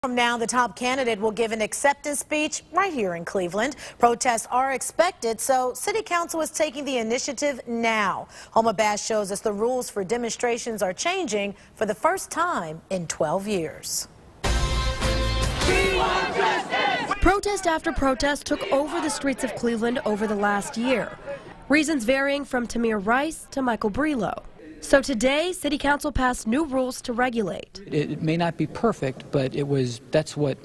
From now, the top candidate will give an acceptance speech right here in Cleveland. Protests are expected, so City Council is taking the initiative now. Homa Bash shows us the rules for demonstrations are changing for the first time in 12 years. Protest after protest took over the streets of Cleveland over the last year. Reasons varying from Tamir Rice to Michael Brelow. So today, City Council passed new rules to regulate. It may not be perfect, but that's what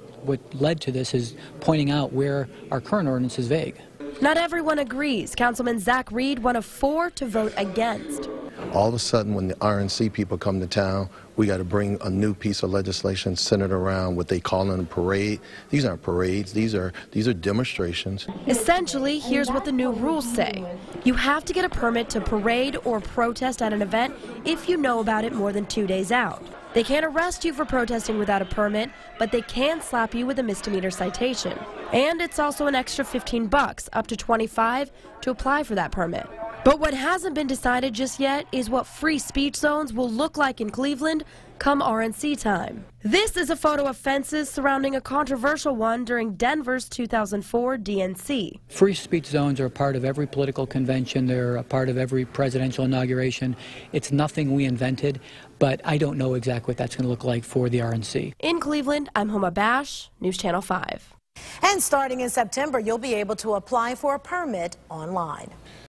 led to this, is pointing out where our current ordinance is vague. Not everyone agrees. Councilman Zach Reed, one of 4 to vote against. All of a sudden, when the RNC people come to town, we got to bring a new piece of legislation centered around what they call a parade. These aren't parades. These are demonstrations. Essentially, here's what the new rules say. You have to get a permit to parade or protest at an event if you know about it more than 2 days out. They can't arrest you for protesting without a permit, but they can slap you with a misdemeanor citation. And it's also an extra $15, up to $25, to apply for that permit. But what hasn't been decided just yet is what free speech zones will look like in Cleveland come RNC time. This is a photo of fences surrounding a controversial one during Denver's 2004 DNC. Free speech zones are a part of every political convention. They're a part of every presidential inauguration. It's nothing we invented, but I don't know exactly what that's going to look like for the RNC. In Cleveland, I'm Homa Bash, News Channel 5. And starting in September, you'll be able to apply for a permit online.